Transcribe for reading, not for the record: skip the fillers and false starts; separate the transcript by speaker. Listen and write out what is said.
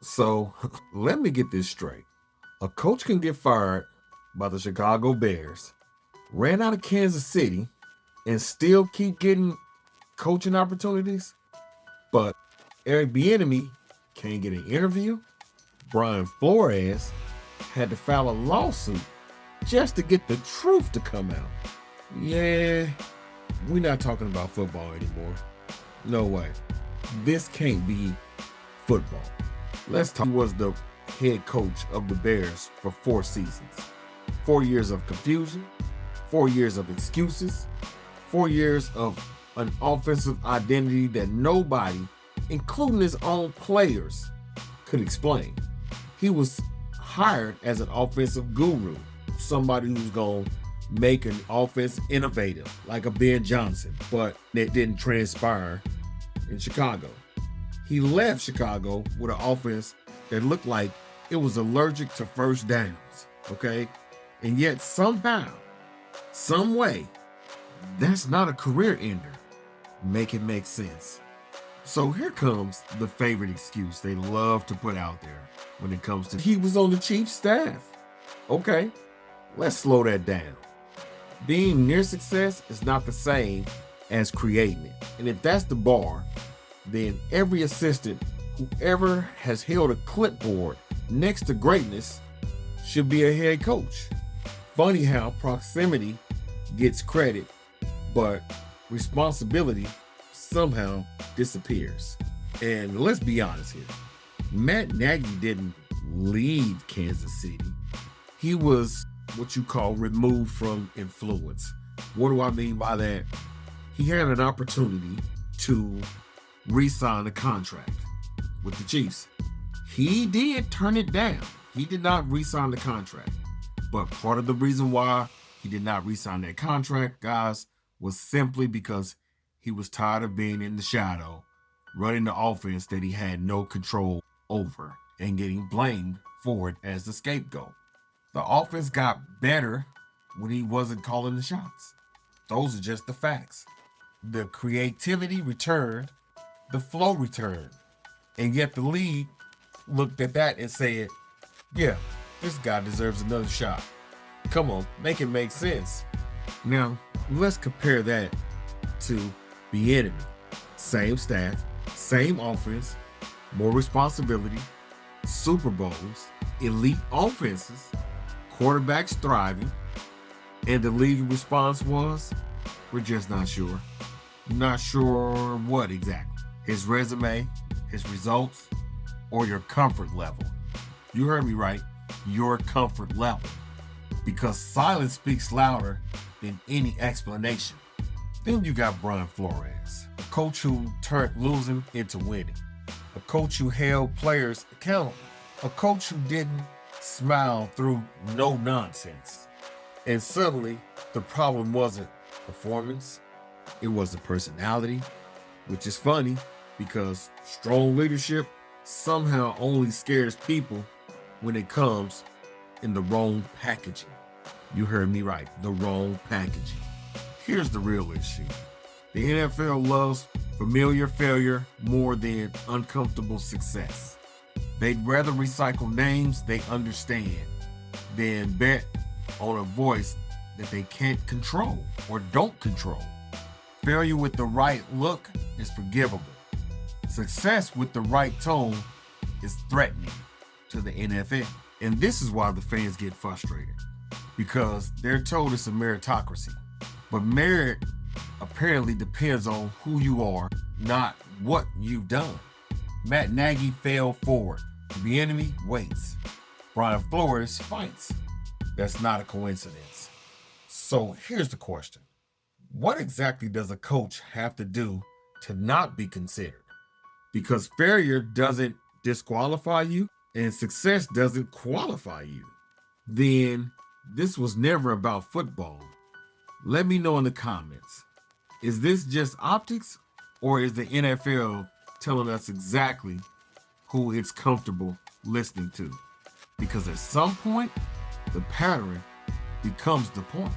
Speaker 1: So let me get this straight. A coach can get fired by the Chicago Bears, ran out of Kansas City, and still keep getting coaching opportunities, but Eric Bieniemy can't get an interview. Brian Flores had to file a lawsuit just to get the truth to come out. Yeah, we're not talking about football anymore. No way. This can't be football. Let's talk. He was the head coach of the Bears for 4 seasons. 4 years of confusion, 4 years of excuses, 4 years of an offensive identity that nobody, including his own players, could explain. He was hired as an offensive guru, somebody who's going to make an offense innovative, like a Ben Johnson, but it didn't transpire in Chicago. He left Chicago with an offense that looked like it was allergic to first downs, okay? And yet somehow, some way, that's not a career ender. Make it make sense. So here comes the favorite excuse they love to put out there when it comes to he was on the Chiefs staff. Okay, let's slow that down. Being near success is not the same as creating it. And if that's the bar, then every assistant who ever has held a clipboard next to greatness should be a head coach. Funny how proximity gets credit, but responsibility somehow disappears. And let's be honest here. Matt Nagy didn't leave Kansas City. He was what you call removed from influence. What do I mean by that? He had an opportunity to re-sign a contract with the Chiefs. He did turn it down. He did not re-sign the contract. But part of the reason why he did not re-sign that contract, guys, was simply because he was tired of being in the shadow, running the offense that he had no control over, and getting blamed for it as the scapegoat. The offense got better when he wasn't calling the shots. Those are just the facts. The creativity returned, the flow returned. And yet the league looked at that and said, yeah, this guy deserves another shot. Come on, make it make sense. Now, let's compare that to Bieniemy. Same staff, same offense, more responsibility, Super Bowls, elite offenses, quarterbacks thriving, and the league response was, we're just not sure. Not sure what exactly. His resume, his results, or your comfort level. You heard me right, your comfort level. Because silence speaks louder than any explanation. Then you got Brian Flores, a coach who turned losing into winning. A coach who held players accountable. A coach who didn't smile through no nonsense. And suddenly, the problem wasn't performance, it was the personality, which is funny because strong leadership somehow only scares people when it comes in the wrong packaging. You heard me right, the wrong packaging. Here's the real issue. The NFL loves familiar failure more than uncomfortable success. They'd rather recycle names they understand than bet on a voice that they can't control or don't control. Failure with the right look is forgivable. Success with the right tone is threatening to the NFL. And this is why the fans get frustrated, because they're told it's a meritocracy. But merit apparently depends on who you are, not what you've done. Matt Nagy fell forward. Bieniemy waits. Brian Flores fights. That's not a coincidence. So here's the question. What exactly does a coach have to do to not be considered? Because failure doesn't disqualify you and success doesn't qualify you. Then this was never about football. Let me know in the comments. Is this just optics, or is the NFL telling us exactly who it's comfortable listening to? Because at some point, the pattern becomes the point.